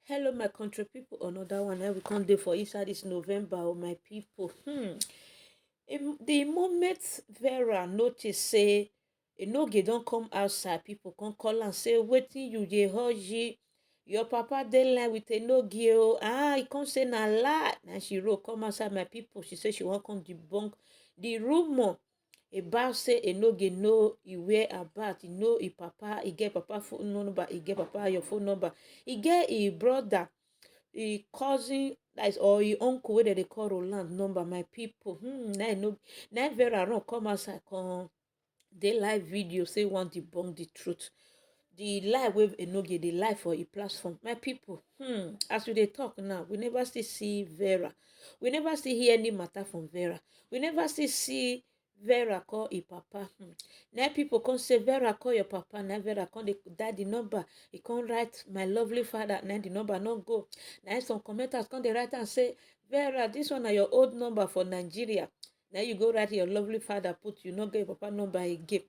Hello, my country people. Another one I will come there for inside this November, oh my people. The moment Vera notice say Enoge don't come outside, people can call and say, "Wetin you dey hurry? Your papa dey line with Enoge o." He can't say na lie. Now she wrote, "Come outside, my people." She say she won't come debunk the rumor about say Enoge know he where about, he know he papa, he get papa phone number, he get papa your phone number, he get his brother, he cousin, that is, or his uncle wey dem dey call Roland number, my people. Now I know, now Vera run come outside come dey live video say wan debunk the truth, the lie wey Enoge dey lie for a platform, my people. As we dey talk now, we never still see Vera, we never still hear any matter from Vera, we never still see Vera call e papa. Now people come say Vera call your papa. Now Vera come dey die the number. He come write my lovely father. Now the number not go. Now some commenters come dey write and say, Vera, this one na your old number for Nigeria. Now you go write your lovely father, put you not get your papa number again.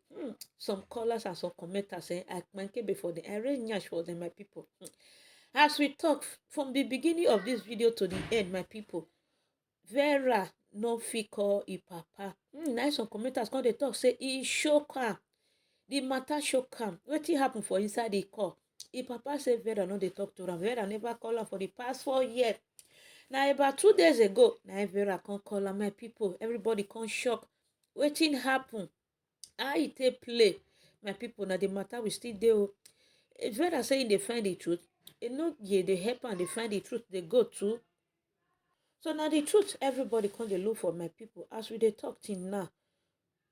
Some callers and some commenters saying I man before them. I raise nyash for them, my people. As we talk from the beginning of this video to the end, my people, Vera no fit call e papa. Now some commenters come dey talk say e shock am. The matter shock am. Wetin happen for inside the call? E papa say Vera no dey talk to am. Vera never call am for the past 4 years. Now about 2 days ago, now Vera come call am, my people. Everybody come shock. Wetin happen? How e take play? My people, now the matter we still dey o. Vera say e dey find the truth. E no dey help am dey find the truth. They go to. So now the truth, everybody come dey look for, my people. As we dey talk till now,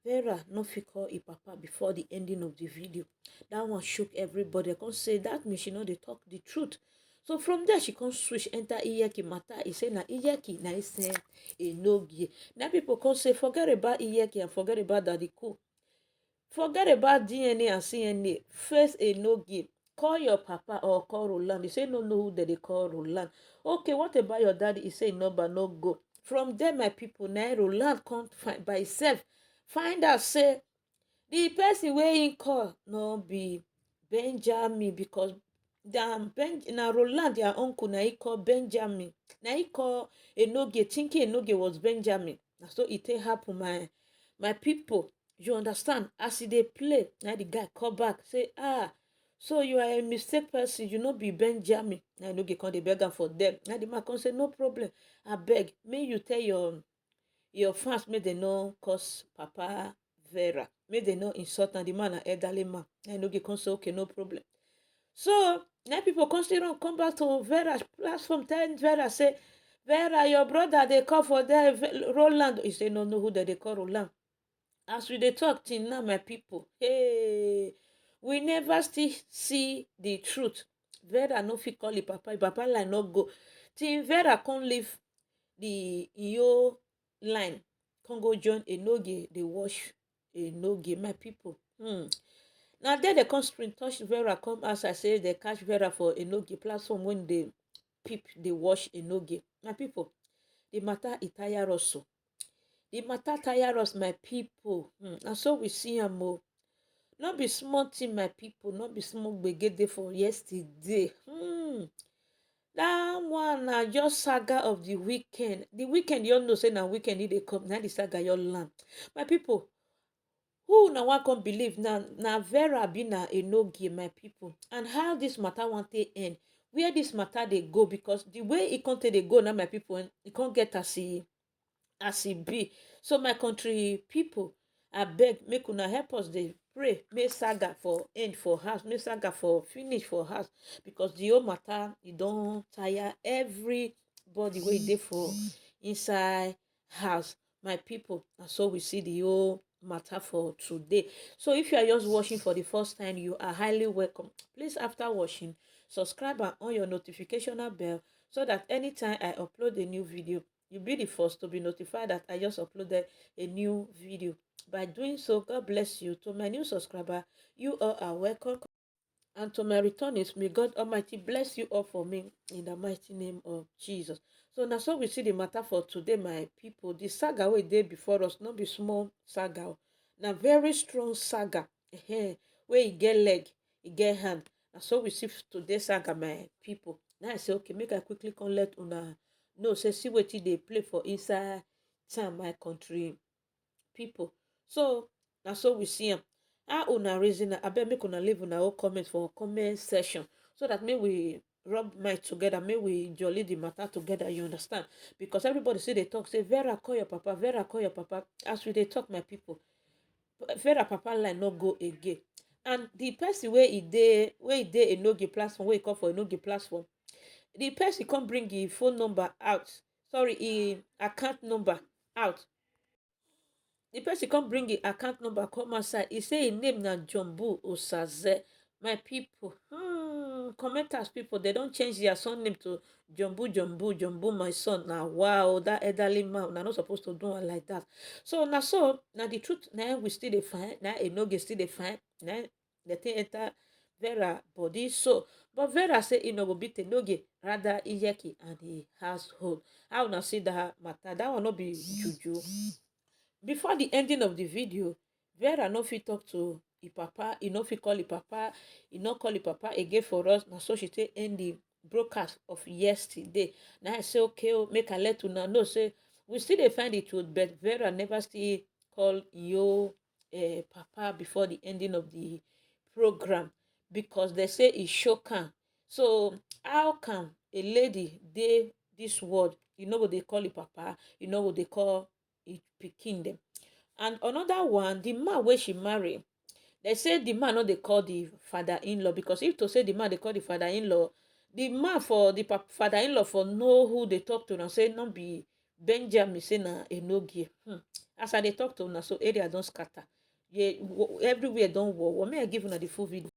Vera no fit call e papa before the ending of the video. That one shook everybody. I come say that means she no dey talk the truth. So from there, she come switch enter Iyeki matter. He say na Iyeki na he send Enoge. Now people come say forget about Iyeki and forget about Daddy Cool. Forget about DNA and CNA. Face Enoge. Call your papa or call Roland. He say no know who they call Roland. Okay, what about your daddy? He say number no go. From there, my people, now Roland can't find by himself. Find out say the person wey he call no be Benjamin, because na Roland their uncle na he call Benjamin. Na he call Enoge, thinking Enoge was Benjamin. So it take happen, my people. You understand? As he dey play, now the guy call back say, so you are a mistake person, you no be Benjamin. Now Enoge come dey beg am for them. Now the man come say no problem, I beg, may you tell your fans make they no cause papa Vera, make they no insult. And the man an elderly man. Now Enoge come say okay, no problem. So now people come still come back to Vera's platform, tell Vera say, Vera, your brother they call for there Roland. He say no know who they call Roland. As we dey talk till now, my people, hey, we never still see the truth. Vera no fit call the papa. Papa line no go. Till Vera come leave the Iyo line, come go join Enoge. They wash Enoge, my people. Now there they come spring touch Vera, come outside say they catch Vera for Enoge platform when they peep they wash Enoge. My people, the matter it tire also. The matter tire us, my people. And so we see am o. Not be small thing, my people. Not be small gbege for yesterday. That one na just saga of the weekend. The weekend, you all know say na weekend e dey come. Now the saga your land. My people, who na one can believe na Vera be na Enoge, my people. And how this matter want to end? Where this matter they go? Because the way it can't they go now, my people, it can't get as e be. So my country people, I beg make una help us dey pray, make saga for end for house, make saga for finish for house, because the whole matter e don tire everybody wey dey for inside house, my people. And so we see the whole matter for today. So if you are just watching for the first time, you are highly welcome. Please, after watching, subscribe and on your notification bell, so that anytime I upload a new video, you'll be the first to be notified that I just uploaded a new video. By doing so, God bless you. To my new subscriber, you all are welcome. And to my returnees, may God Almighty bless you all for me in the mighty name of Jesus. So now, so we see the matter for today, my people. The saga we did before us, not be small saga. Now very strong saga. Where you get leg, you get hand. And so we see today's saga, my people. Now I say, okay, make I quickly come let una know, say, see what they play for inside time, my country people. So, now so we see them. How una reason, I bet make una leave una own comment for comment session, so that may we rub mind together, may we jolly the matter together, you understand? Because everybody say they talk, say, Vera, call your papa, Vera, call your papa. As we they talk, my people, Vera papa line no go again. And the person where he dey a no-gi platform, where he come for a no-gi platform, the person can't bring his phone number out. Sorry, his account number out. The person can't bring his account number come outside. He say his name na Jumbo Osaze. My people, commenters people, they don't change their son name to Jumbo, my son. Now, wow, that elderly man, they're not supposed to do it like that. So now the truth, now we still define, now a no still define, now the thing enter Vera body. So, but Vera say it no go beat a noge, rather Iyeki and the household. How now see that matter? That will not be juju. Before the ending of the video, Vera no fit talk to e papa, e no fit call e papa, e no call e papa again for us. Na so she take end the broadcast of yesterday. Now I say, okay, make I let una know, say, we still dey find the truth, but Vera never still call your papa before the ending of the program, because they say e shock am. So how can a lady dey this world, you know what they call e papa, you know what they call e pikin dem? And another one, the man wey she marry, they say the man no dey call the father-in-law, because if to say the man dey call the father-in-law, the man for the father-in-law for know who they talk to, and say no be Benjamin, say na Enogie. As I dey talk to una, so area don scatter. Yeah, everywhere don war. May I give una the full video?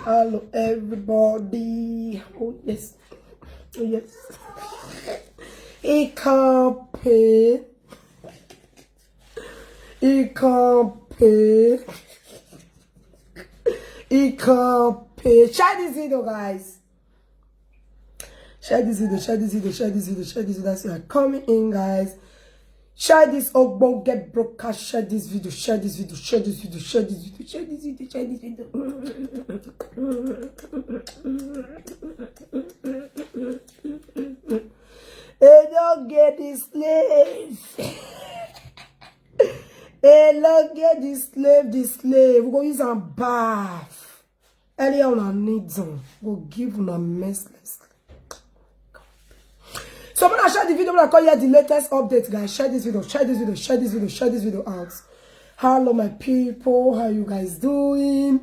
Hello everybody. Oh yes. Oh yes. It can't pay. It can't pay. It can't pay. Share this video, guys. Share this video, share this video, share this video, share this video. That's you are coming in, guys. Share this Ogbon get broadcast. Share this video, share this video, share this video, share this video, share this video, share this video. Hey, don't get this slave. Hey, don't get this slave. We're gonna use a bath. Earlier on, I need them. We'll give them a messless. So when I share the video, when I call you the latest update, guys, share this video, share this video, share this video, share this video out. Hello, my people. How you guys doing?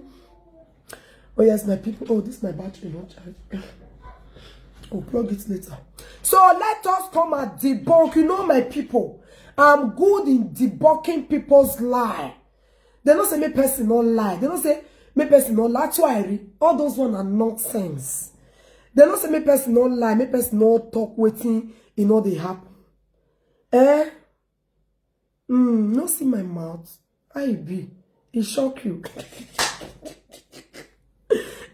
Oh yes, my people. Oh, this is my battery, not charge. I'll plug it later. So let us come and debunk. You know, my people, I'm good in debunking people's lie. They don't say me person don't lie. They don't say me person don't lie. That's why I read. All those ones are nonsense. They don't say me person don't lie. Me person don't talk waiting. You know they happen. Eh? No see my mouth. I be. It shock you.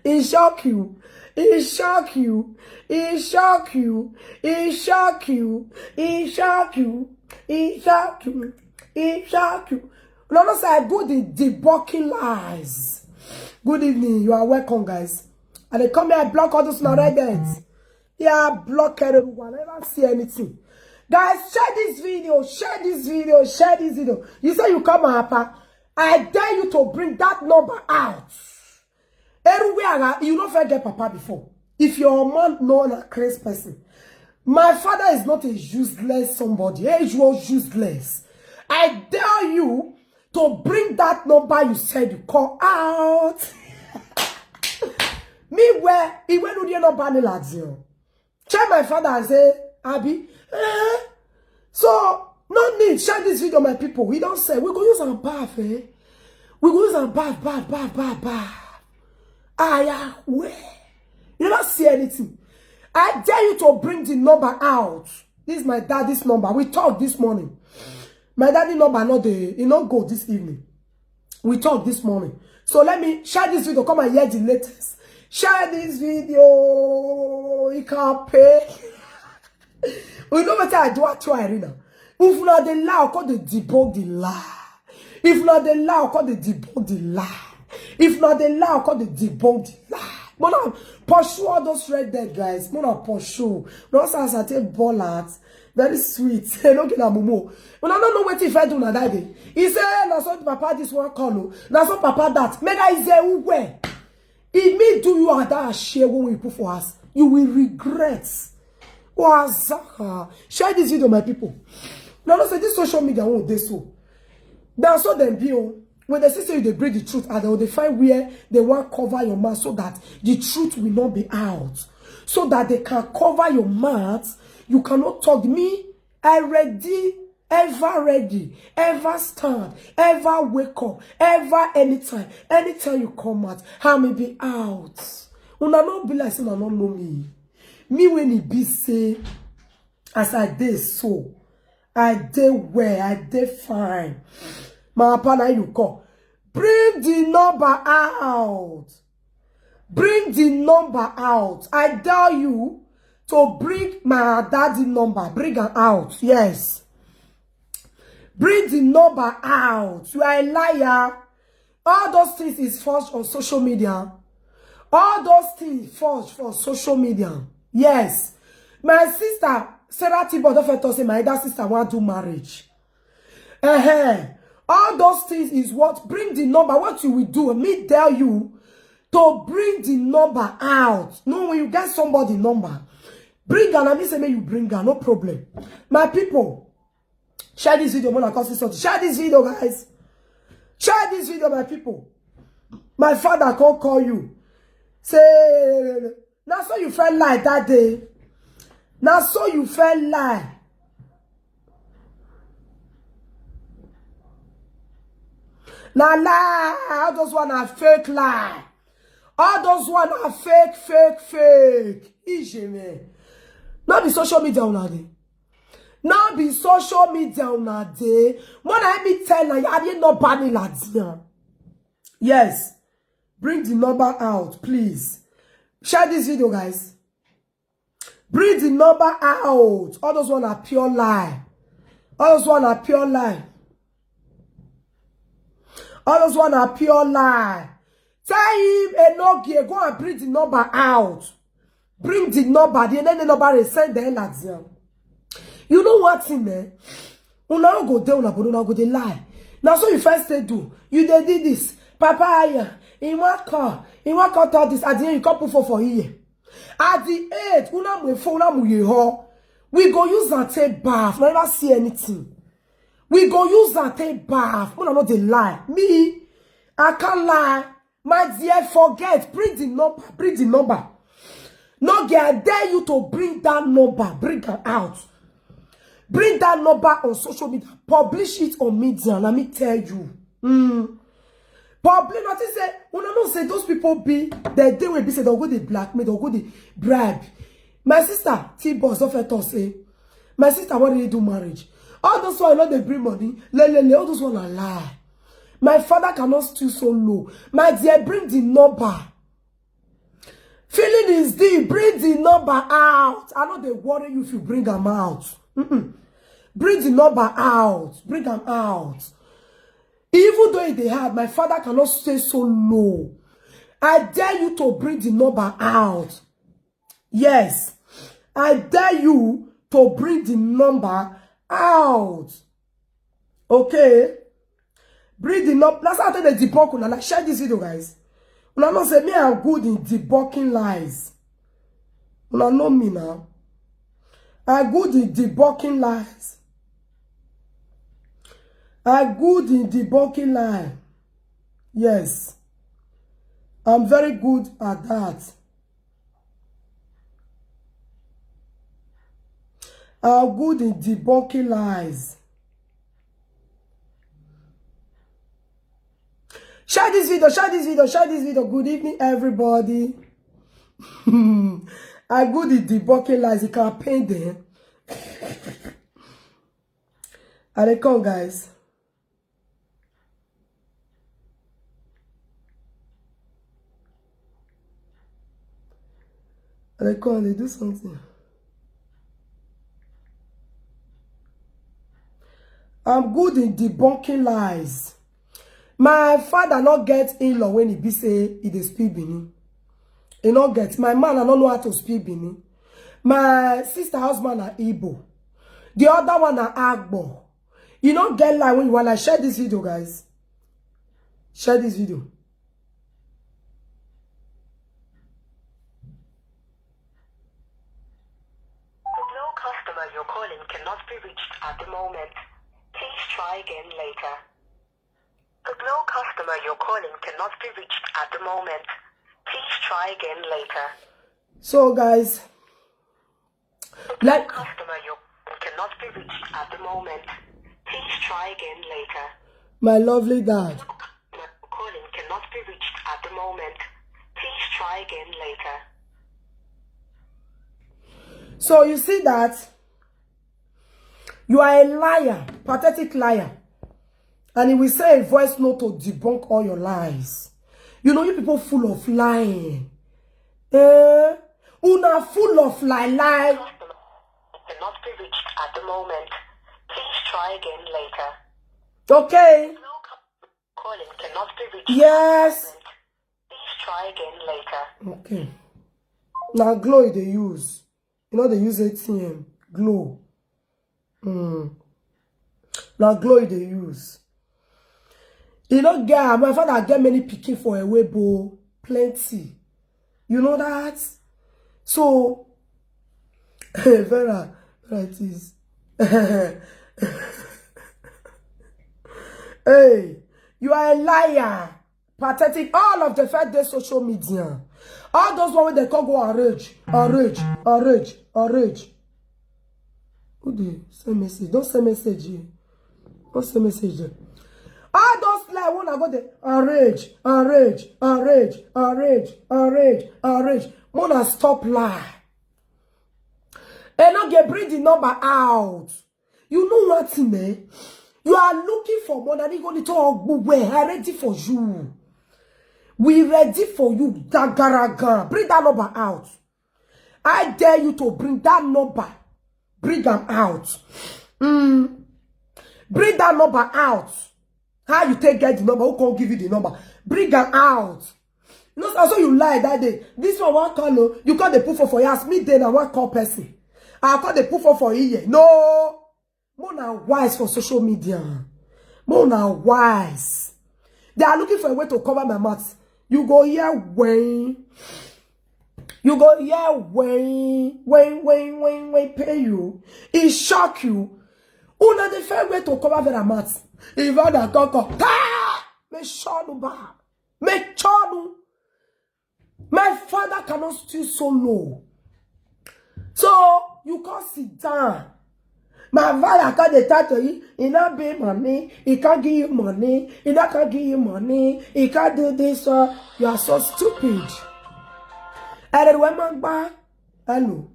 It shock you. It shock you. It shock you. It shock you. It shock you. It shock you. It shock you. No, say I go the debunking lies. Good evening. You are welcome, guys. And they come here, I block all those narratives. Yeah, block everyone. I never see anything. Guys, share this video. Share this video. Share this video. You say you come, Papa. I dare you to bring that number out. Everywhere you don't forget Papa before. If your man known a crazy person, my father is not a useless somebody. He was useless. I dare you to bring that number you said you call out. Me where he went to the number ni lazio. Check my father and say, Abi, so no need share this video, my people. We don't say we go use our bath, eh? We go use our bath. Yeah, where? You don't see anything. I dare you to bring the number out. This is my daddy's number. We talked this morning. My daddy number not the, you not go this evening. We talked this morning. So let me share this video. Come and hear the latest. Share this video. You can't pay. We know what I do at you, Irina. If not the lie, call the debunk the lie. If not the lie, call the debunk the lie. If not, they lie, call the debunk the lie. Mona pursue all those red dead guys. Mona pursue. No sense I take ball at. Very sweet. Don't get a mumu. When I don't know what if I do na that day. He say, na so papa this one call. Na so papa that. Mega is there who where? It may do you and that share when we put for us. You will regret. Share this video, my people. Now, say this social media won't they so. That's so them be when they say they bring the truth and they find where they want cover your mouth so that the truth will not be out. So that they can cover your mouth. You cannot talk me. I ready, ever stand, ever wake up, ever anytime you come out, how me be out. Una not be like say una not know me. Me when it be say, as I did so, I did well, I did fine. My partner you call. Bring the number out. Bring the number out. I tell you to bring my daddy number. Bring her out. Yes. Bring the number out. You are a liar. All those things is forged on social media. All those things forged for social media. Yes. My sister, Sarah Thibault, don't say my elder sister want to do marriage. All those things is what bring the number. What you will do, me tell you to bring the number out. No, when you get somebody number, bring her. Let me say, may you bring her, no problem. My people, share this video. Share this video, guys. Share this video, my people. My father can't call you. Say, now so you felt like that day. Now so you felt like. Now lie, all those one are fake lie. All those one are fake. Ijeme. Not be social media on a day. Not be social media on a day. When I me tell you, I didn't know banning Latina. Yes. Bring the number out, please. Share this video, guys. Bring the number out. All those one are pure lie. All those one are pure lie. All those one are pure lie. Tell him Enogie, go and bring the number out. Bring the number. The number is send the Latina. You know what in there? Una go there, una go dey lie. Now so you first say do. You did this. Papa, in what car all this. At the end, you can't put for here. At the end, we go use that tape bath. Never see anything. We go use that tape bath. When I know they lie. Me, I can't lie. My dear, forget. Bring the number. Bring the number. No, I dare you to bring that number. Bring it out. Bring that number on social media. Publish it on media. Let me tell you. Public nothing say. When I don't say those people be they will be say they'll go the blackmail, they'll go the bribe. My sister, T-Boss, don't let us say. My sister, why did they do marriage? All those one, I know they bring money. All those one are lie. My father cannot steal so low. My dear, bring the number. Feeling is deep. Bring the number out. I know they worry you if you bring them out. Bring the number out. Bring them out. Even though they had, my father cannot stay so low. I dare you to bring the number out. Yes. I dare you to bring the number out. Okay? Bring the number. That's how they debunk. Like, share this video, guys. Una know say me I'm good in debunking lies. Una know me now. I'm good in debunking lies. I'm good in debunking lies. Yes. I'm very good at that. I'm good in debunking lies. Share this video, share this video, share this video. Good evening, everybody. I'm good in debunking lies. You can paint them. And they come, guys. And they come, they do something. I'm good in debunking lies. My father not get in-law when he be say he dey speak Benin. He not get. My man I don't know how to speak Benin. My sister husband are Igbo. The other one are Agbo. You don't get like when you want to share this video, guys. Share this video. No customer you're calling cannot be reached at the moment. Please try again later. The no customer you're calling cannot be reached at the moment. Please try again later. So, guys, The customer you cannot be reached at the moment. Please try again later. my lovely dad. The customer you're calling cannot be reached at the moment. Please try again later. So you see that you are a liar, pathetic liar. And he will say a voice note to debunk all your lies. You know, you people full of lying. Una full of lie. The customer cannot be reached at the moment. Please try again later. Okay. No customer calling cannot be reached Yes. at the moment. Please try again later. Okay. Now glow they use. You know they use ATM. Glow. Now glow they use. You know, girl, my father get many picking for a webo. Plenty. You know that? So Vera it is. Hey, you are a liar. Pathetic. All of the first day social media. All those ones they can't go enrage. Who they send message? Don't send message here. Don't send message here. All those like when I go there, enrage. Mona stop lie. And now get bring the number out. You know what, man? You are looking for more than you going to talk. We're ready for you. We ready for you. Dagaraga. Bring that number out. I dare you to bring that number. Bring them out. Bring that number out. How you take get the number? Who can't give you the number? Bring them out. You know, also you lie that day. This one won't call you call the proof for you. Ask me then I won't call person. I'll call the proof for you. No. More now wise for social media. More now wise. They are looking for a way to cover my mouth. You go here when. You go here when pay you. It shock you. Una the fair way to cover their mouth. If I don't go, me shonu ba. Me chonu. My father cannot steal so low. So you can't sit down. My father can't talk to you. He not pay money. He can't give you money. He not can give you money. He can't do this. You are so stupid. And then when man back, hello.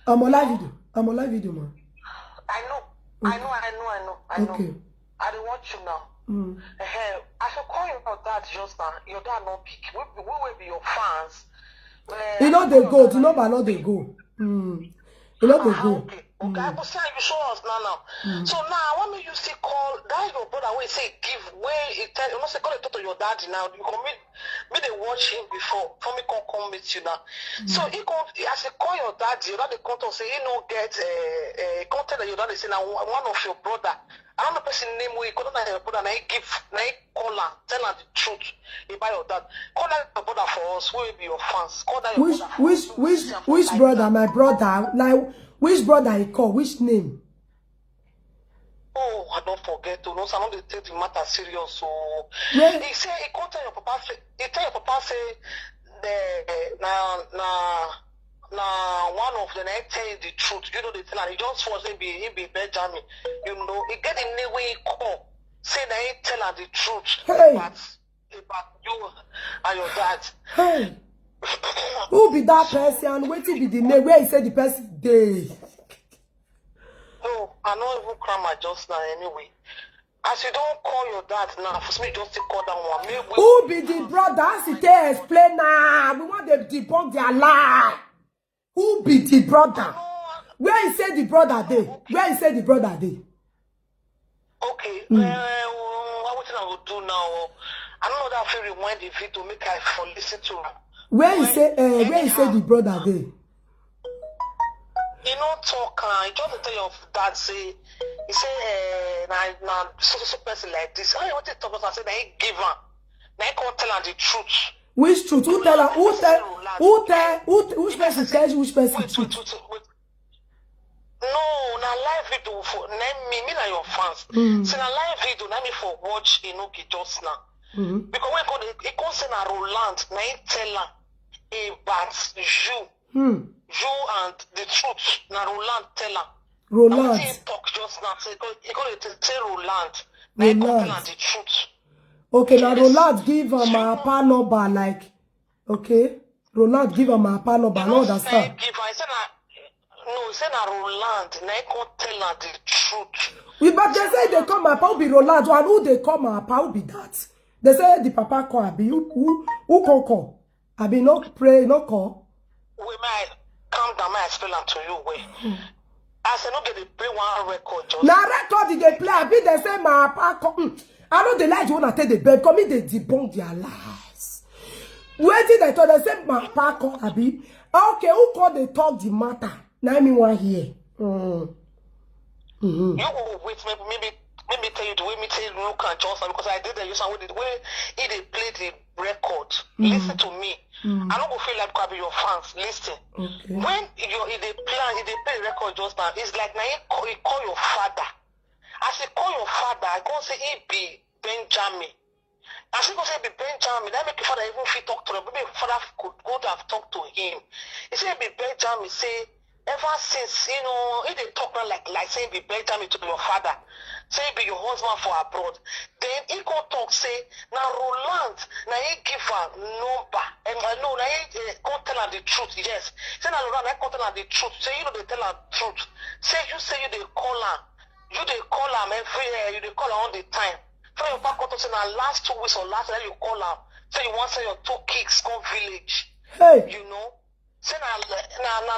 I'm on live video. I'm on live video, man. I know. Okay. I don't want you now. I should call your dad just now. Your dad not pick. We will be your fans. You know they go. You know, but not they go. You know they go. Okay, I will say you show us now. So now I want me you see call that your brother will say give way it tell you not say call it to your daddy now. You come me they watch him before for me come meet you now. So he come as he call your daddy, your daddy come to say he no get content that your daddy say now one of your brother. I don't know person name we call your brother now he give now he call her tell her the truth about your dad. Call that your brother for us, we will be your fans. Call that your brother. Which brother? My brother. Like which brother he call? Which name? Oh, I don't forget to know. Someone they take the matter serious. So Yeah. he say he can't tell your papa. He tell your papa say the now one of them I tell you the truth. You know the thing. And he just was he be Benjamin. You know he get the name when he call. Say that he tell her the truth Hey. about you and your dad. Hey. Who be that person? Wait till be the name where he said the person day. No, I don't even cry my just now anyway. As you don't call your dad now, for me just to call that one. Maybe Who be the brother? As it explain now. We want them to debunk their lie. Who be the brother? Where he said the brother day? Where he said the brother day? Okay, what I will do now? I don't know that I feel rewind the video make I for listen to her. Where you say the brother there? You know, talk. You just tell your dad say, he say, now so person like this. I want to talk about. I said, I give her. Now I can't tell her the truth. Which truth? Who tell her? Which person tells you which person truth? Wait. No, na live video for me na your fans. So na live video na me for watch Enoki just now. Because when he come say na Roland, na he tell her about you. You and the truth. Na Roland tell her. Roland. He talk just now. Say he go to say Roland. Na he come tell her the truth. Okay, now Roland give her my PA number like. Okay, Roland give her my PA number. No, that's her. Give her. He said no, he said na Roland. Na he come tell her the truth. But they say they call my PA will be Roland. And who they call my PA will be that. They say the papa call. Abi who call? Abi no pray, no call. We might calm down. I explain to you. Wait. I said no get the play one record. Just now record did they play? Abi they say my PA call. I know they like you wanna take the bed. Come in, they debunk their lies. Where did they talk? They say my PA call. Abi okay, who call they talk the matter? Now me one here. You will wait, maybe tell you the way me tell Luke and Johnson because I did the use and the way he they play the record. Listen to me. I don't go feel like I be your fans. Listen. Okay. When if they play record just now, it's like now he call your father. As he call your father, I go say he be Benjamin. As he go say he be Benjamin, that make your father even fit talk to him. Maybe your father could have talked to him. He say he be Benjamin, say ever since, you know, he didn't talk like saying be Benjamin to your father. Say be your husband for abroad. Then he go talk say, now Roland, now he give her number. And no, now he can't tell her the truth. Yes. Say now Roland, I can't tell her the truth. Say you know they tell her the truth. Say you they call her. You they call her every year. You they call her all the time. So your back to say now last 2 weeks or last year you call her. Say you want to say your 2 kids come village. Hey. You know. Say now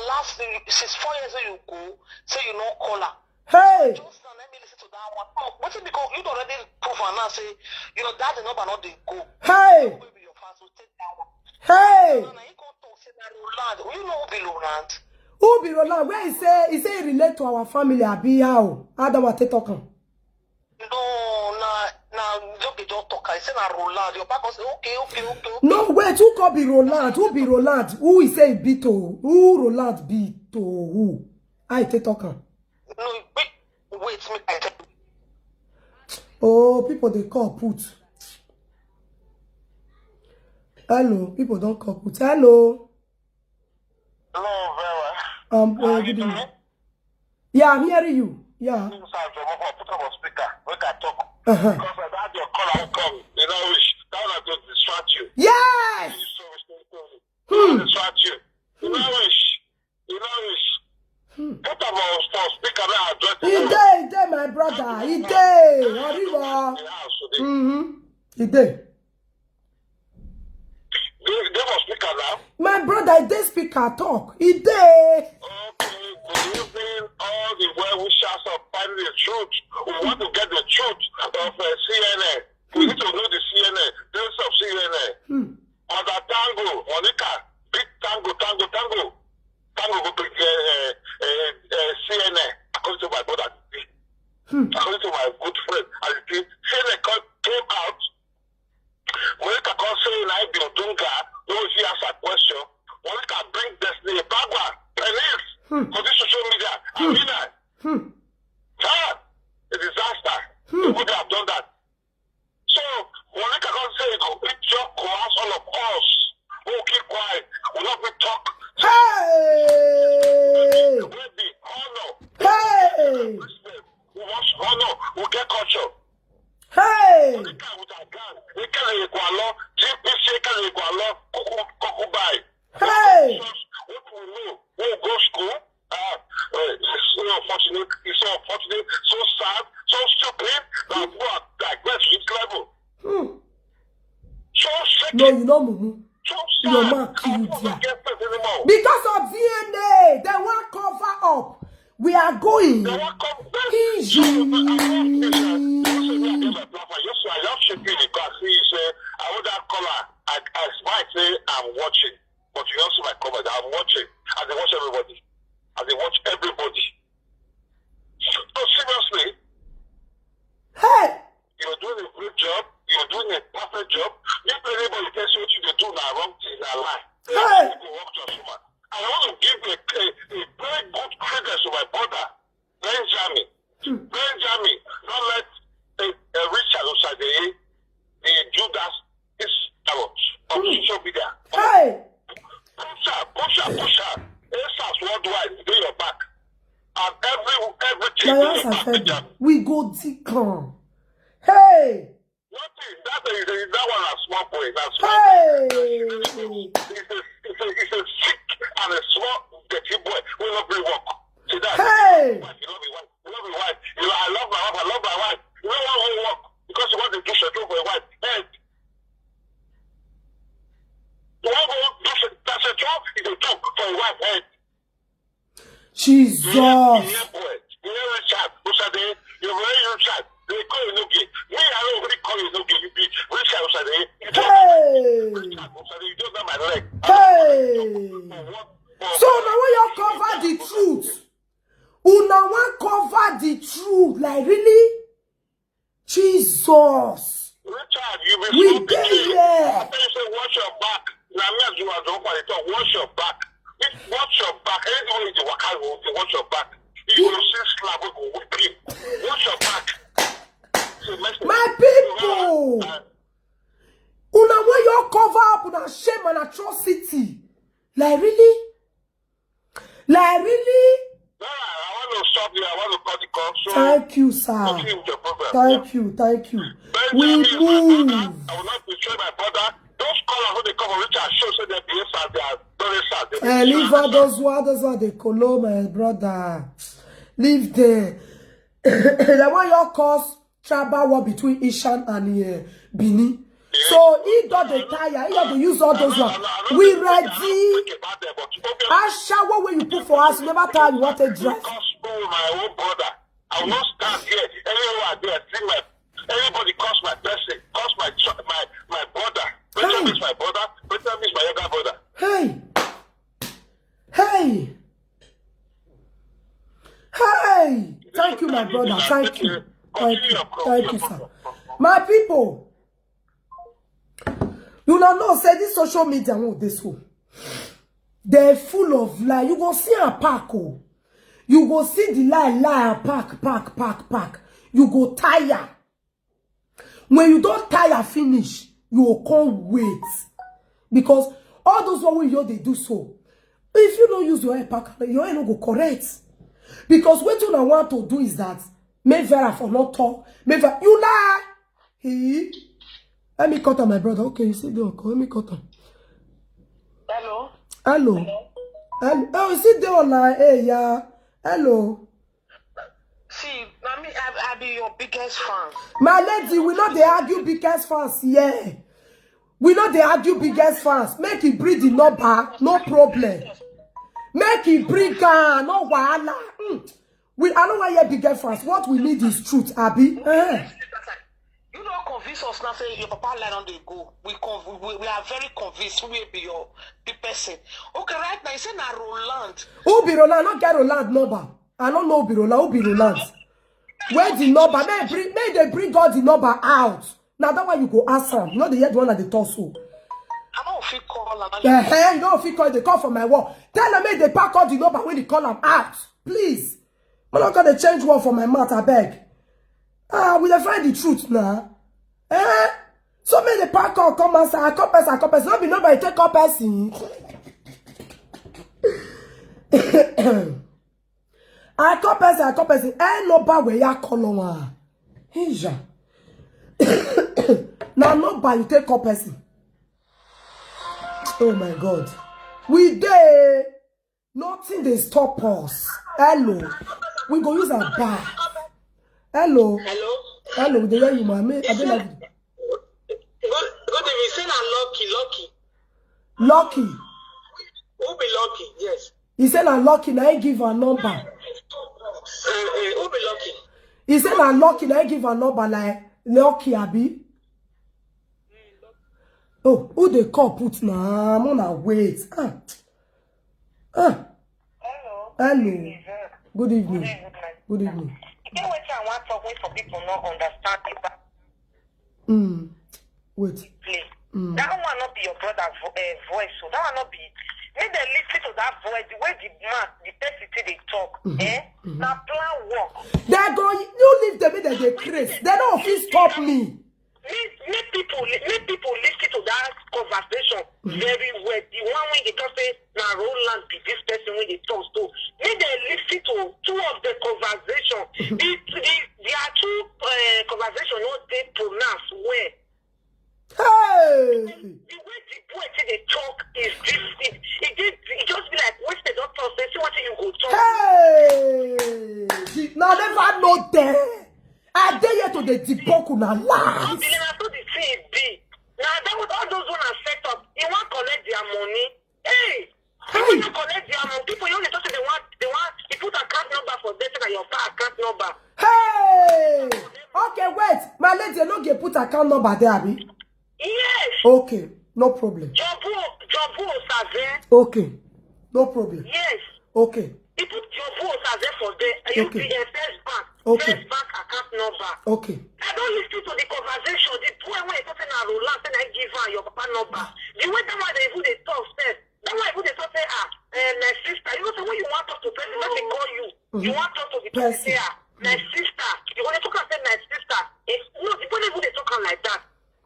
last since 4 years ago you go, say you no call her. Hey. Just now let me listen to that one. Oh, what because you already prove and now say your dad the number not they go. Hey. Who will be your fans will take that one. Hey. Now you go talk say that Roland. You know who be Roland? Who be Roland? Where he say he relate to our family. Abi how? How that what they talking? No, now just talk. I say na Roland. Your back say okay. No, wait, who can be Roland? Who be Roland? Who he say be to? Who Roland be to who? I take talking. No, wait, me I tell you. Oh, people they call put. Hello, people don't call put. Hello. Hello, Vera. Good evening. Yeah, I'm hearing you. Yeah. Put up a speaker. We can talk. Because that your call will come. You know, that one to distract you. Yes. Distract you. You know, put up a speaker now. He day, my brother. He day. Arriba. He day. They must speaker now. My brother, he day speaker talk. He day. Okay, good evening, all the well-wishers of finding the truth. We want to get the truth of CNN. We need to know the CNN, this of CNN. On the tango, Monica, big tango. Tango go big CNN, according to my brother. According to my good friend, CNN came out. Monica can say, I be Odunga, no, she ask a question. Monica bring Destiny Bagua, Penis. For this social media, Amina, a disaster. You would have done that. So, Monica can say, it your class, all of us. We'll keep quiet. We'll not be talk. Hey! We'll be honor. Hey! We want honor. We'll get culture. Hey! Monica with our gun. We can't equal GPC can't equal Kokubai. Hey! What we know, we'll go school. It's so unfortunate, so sad, so stupid that we are digress with level. So sick. No, you know, Mumu. So Your sad. man kill you there. Anymore. Because of DNA, they won't cover up. We are going. They won't come back. Easy. shaking the car. See, you say, I want that color. I might say I'm watching, but you don't see my comment. I'm watching. As they watch everybody. As they watch everybody. So seriously, Hey! you're doing a good job. You're doing a perfect job. If anybody tells you what you do now wrong, things are lie. Hey! People walk to a woman. I want to give a very good credit to my brother, Benjamin. Benjamin, don't let Richard Osadeye, the Judas Iscariot of social media. Hey! Push her. ASAS worldwide, do your back. And everything My do house your are back, fed. Benjamin. We go deacon. Hey! Nothing. That one a small boy. That's small. Hey! It's a sick and a small dirty boy who not bring work. See that? Hey! You love me wife. You love me wife. You know, I love my wife. I love my wife. You don't want to work because you want to do schedule for your wife. Hey. You want to do that's a job. It's a job for your wife. Hey. Jesus! Yeah, boy. You know Richard. Osadeye. You're very Richard. They call you no gay. Me, I don't really call you no gay. You be Richard Osadeye. You don't Hey! Richard Osadeye. You don't know my leg. Hey! For So now when you cover the truth, una want cover the truth, like really? Jesus! Richard, you be We so dey picky. here. I tell you, say, watch your back. Now, me as you are the one who talk, watch your back. Watch your back. Anything you walk out, watch your back. You will see slap, we will whip you. Watch your back. My people! Una want you cover up una shame and atrocity. Like really? Like really? No, I want to stop here. I want to cut the call. So, Thank you, sir. continue with your program. Thank you. Benjamin We is my brother. move. I will not betray my brother. Those callers who they come on Richard show say they be sad. They are very sad. They And leave all those ones they colo, my brother. Leave there. The one you cause tribal war between Ishan and Bini. So he got the tire, he got to use all those ones. We ready. I shower when you put for us, never tell you what to dress. My own brother. I will not stand here. Anywhere there, see my anybody cause my blessing, cause my brother. Benjamin is my brother. Benjamin is my younger brother. Hey! Thank you, my brother. Thank you. Thank you, sir. My people, you don't know, say this social media won't this one. They're full of lie. You go see a pack, oh. You go see the lie, pack. You go tire. When you don't tire finish, you will come wait. Because all those one you they do so. If you don't use your hair pack, your hair no go correct. Because what you want to do is that make Vera for not talk. Make Vera, you lie. He. Let me cut on my brother. Okay, you see the uncle. Let me cut on. Hello? Hello. Oh, you see the online. Hey, yeah. Hello. See, I be your biggest fan. My lady, we know they argue biggest fans. Yeah. We know they argue biggest fans. Make it bring the number. No problem. Make it bring no wahala. I don't want your biggest fans. What we need is truth, Abby. You don't convince us now. Say your papa line on the go. We are very convinced. We will be your big person. Okay, right now you say na Roland. Who be Roland? I don't get Roland number. I don't know who be Roland. Who be Roland? Where the number? May they bring all the number out. Now that one you go ask them. You know the head one at the torso. I don't feel call and You don't feel call. They call for my wall. Tell them make they pack all the number when they call them out. Please. I'm not gonna change one for my mouth. I beg. We dey find the truth now. So make the pack all come and say I call person. Not be nobody take up person. I call person. Nobody where ya call on. Hija. Now nobody take up person. Oh my God. We there. Nothing they stop us. Hello. We go use a bar. Hello. Hello. They hear you, mommy. I don't like it. Good evening. Say na lucky. Lucky. Who be lucky? Yes. He said I'm lucky. Now I give a number. Who be lucky? He said I'm lucky. Now I give a number like lucky, Abi. Oh, who they call put now? I'm gonna wait. Hello. Hello. Good evening. Good evening. You know what I want to wait for people not understand it. Wait. Please. That one not be your brother's voice. So that one not be. Make them listen to that voice. The way the man, the person they talk. Now plan work. They go. You leave them in the craze. They don't feel stop me. Make people listen to that conversation very well. The one when they talk say now Roland be this person when they talk to. Make them listen to two of the conversation. There are two conversation not they pronounce well. Hey! The way the boy say they talk is different. It just be like once they don't talk, say see what you go talk. Hey! Now never know there. I dare you to the debunk una lies. Now that was all those one are set up. You want to collect their money? Hey! You want to collect their money? People you only talk to they want you put account number for them and your account number. Hey! Okay, wait. My lady, no get put account number there, Abi. Yes. Okay, no problem. Jobu Osave. Okay, no problem. Yes. Okay. You put Jobu Osave for there. You be a first bank. Okay. First bank account number. Okay. I don't listen to the conversation. The point when you're talking about Roland, then I give her your papa number. The way that one they talk first. That one they talk say my sister. You know so when you want talk to person, when they call you, you want talk to the person say my sister. You want to talk and say my sister. No, the point they talk like that.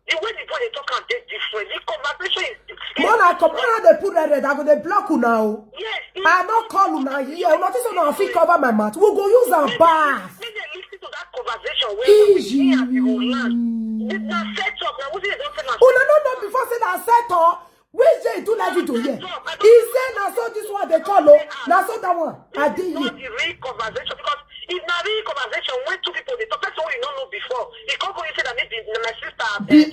The way the boy they talk and they different. The conversation is When I come, when they put red, I go they block you now. yes. I don't call you now here. Notice so now I fit cover my mouth. We go use our bath. When they listen to that conversation where we see at the Roland, it's not set up. Now what is it? Oh no, before say that set up. Which day do like you to hear? He said now so this one they call oh. Now so that one. I did Not hear. the real conversation because it's not real conversation when two people they talk. That's what you don't know before. The couple you say that maybe my sister, husband. You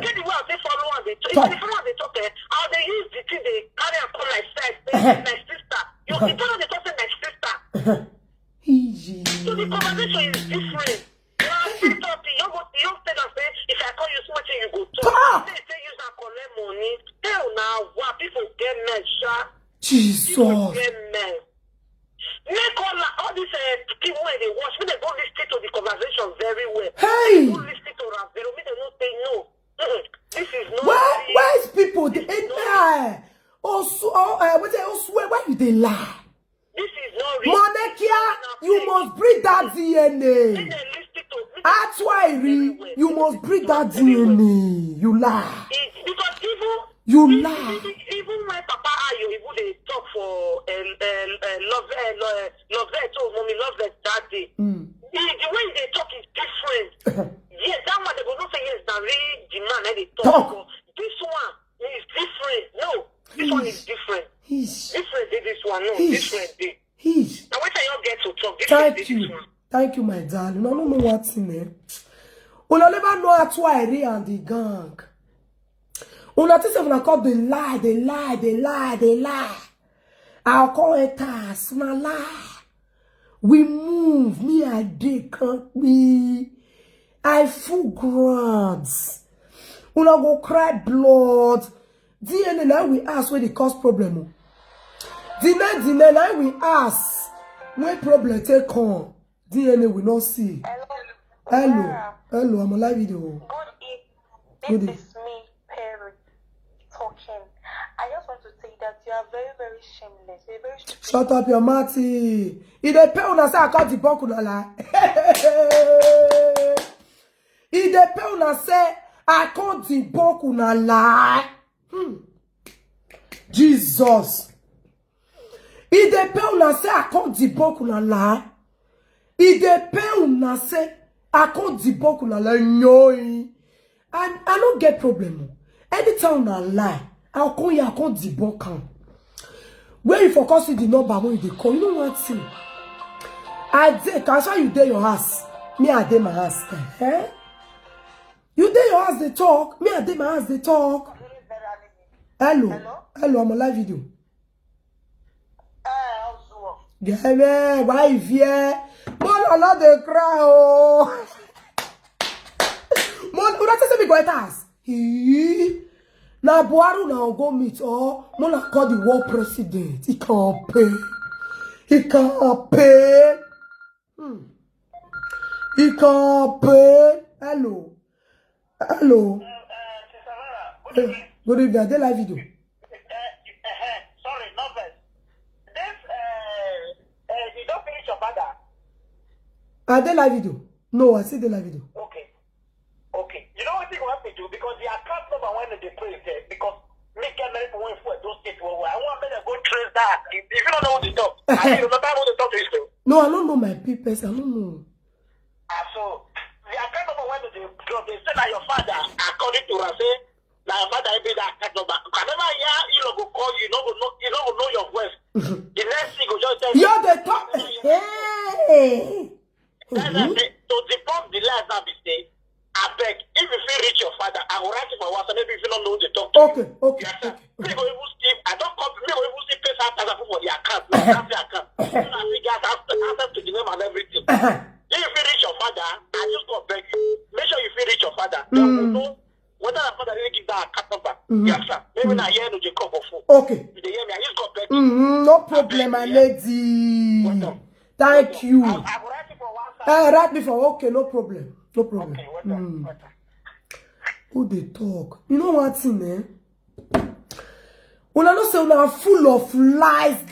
get the way they follow and they talk. If they follow and they talk, how they use the thing they carry and call my side, my sister. You don't they talk to my sister. So the conversation is different. You don't say that say if I call you so much you go talk. They say use and collect money. Hell now, what people get men shot. Jesus. People get men. Make all these people when they watch, when they go listen to the conversation very well. Hey! Go listen to Ravero, me they don't say no. This is not Where's people? Why you they lie? This is not real. Monekia, you must breed that DNA. That's why you must breed that DNA. You lie. Because even You lie. even when Papa Ayo, even they talk for love told mommy love that day. The way they talk is different. Yes, that one they go not say yes, that really the man and they talk. This one is different. No, this one is different. Different day, this one, no, different day. Now wait till you get to talk. Thank you. Thank you, my darling. I don't know what's in there. Una never know how to Iri and the gang. Una think say call they lie. I'll call it as una lie. We move, me I dig can't be. I full grants. Una go cry blood. DNA now we ask where the cause problem. DNA now we ask when problem take on. DNA will not see. Hello, I'm a live video. Good evening. This is me, Perry, talking. I just want to say that you are very, very shameless. You're very stupid. Shut up your matty. If they pay una say I can't debunk una lie. If they pay una say I can't debunk una lie. Jesus. If they pay una say I can't debunk una lie. If they pay una say I can't debunk una lie. No. I don't get problem. Anytime una lie, I'll call you, I can't debunk am. When you focus with the number when you call, you know what thing? I did, can show you there your house. Me, I did my house. You there your house, they talk. Me, I did my house, they talk. Hello, I'm a live video. Yeah, why yeah? Mon, Allah, they cry. Oh. Mon, you don't say me go at us. Now Buhari now go meet or Mona call the war president. He can't pay. He can't pay. He can't pay. Hello. Hello. Good evening. They live video. Sorry, not bad. This, you don't finish your father. Are they live video? No, I see the live video. Okay. You know what you have to do? Because the account number when they pray is there. Because me get married for one for those states where I want me to go trace that. If you don't know what to talk, I don't remember what to talk to you still. No, I don't know my people. I don't know. So the account number when they say that your father, according to us, say that your father be that account number. Whenever you go call you, you don't know your voice. The next thing go just tell you. Yo, they talk. Hey. To debunk the lies that be say, I beg, if you feel reach your father, I will write it for WhatsApp. Maybe if you don't know the talk to you. Okay. Me go even see, I don't come. Me go even see pay $5,000 for the account. That's the account. So I think you have access to the name and everything. If you feel reach your father, I just go beg you. Make sure you feel reach your father. Then we know whether the father really give that account number. Yes, sir. Maybe now hear no Jacob or fool. Okay. You dey hear me? I just go beg you. No problem, my lady. Thank you. I will write it for WhatsApp. Write me for okay, no problem. No problem. Okay, well done. Who they talk? You know what thing, eh? Una no say una full of lies.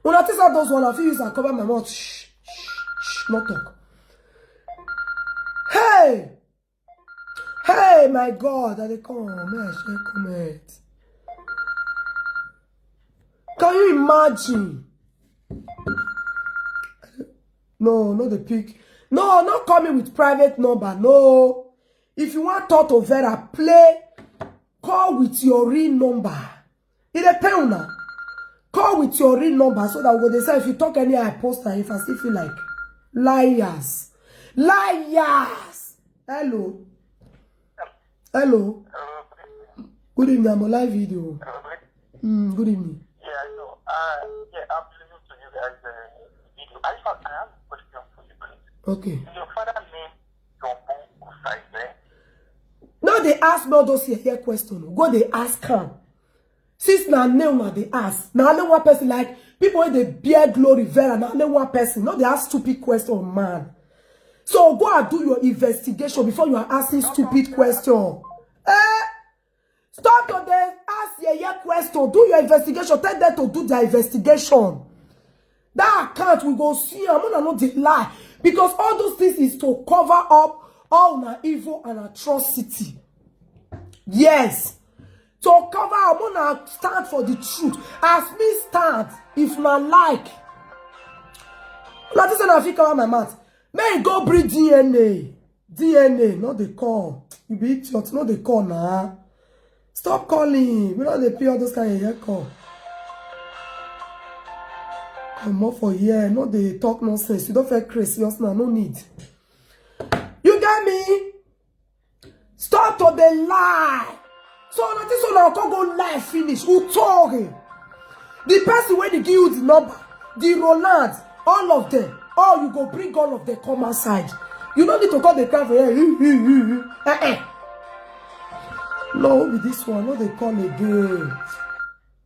Una think that those one I feel use and cover my mouth. Shh, not talk. Hey, my God, that they come. May I share comment? Can you imagine? No, the pick. No, not coming with private number. No. If you want talk to Vera, call with your real number. It depends now. Call with your real number so that when they say if you talk any I post if I still feel like liars. Hello. Good evening, I'm on live video. Good evening. Yeah, I know. I'm listening to you guys' video. I have a question for you, please. Okay. Is your father name Jumbo Osaibe? No, they ask me all those here question. Go, they ask him. Since now they ask. Now only one person like people when they bear glory Vera. Now only one person. No, they ask stupid question, man. So go and do your investigation before you are asking stupid question. Stop to them. Ask your question. Do your investigation. Tell them to do their investigation. That account will go see. I'm gonna not lie because all those things is to cover up all na evil and atrocity. Yes. To cover, I'm gonna stand for the truth. As me stand, if na like. Like this, I feel cover my mouth. May go bring DNA. DNA, not the call. You be idiot, not the call now. Stop calling. We don't dey pay all those kind of hair call. Come on for here. No, they talk nonsense. You don't feel crazy. Just now, no need. You get me? Stop to the lie. So nothing so now can go lie finish. Who talking? The person when they give you the number, the Roland, all of them. Oh, you go bring all of them come outside. You don't need to call the car for here. No, with this one. No, they call again.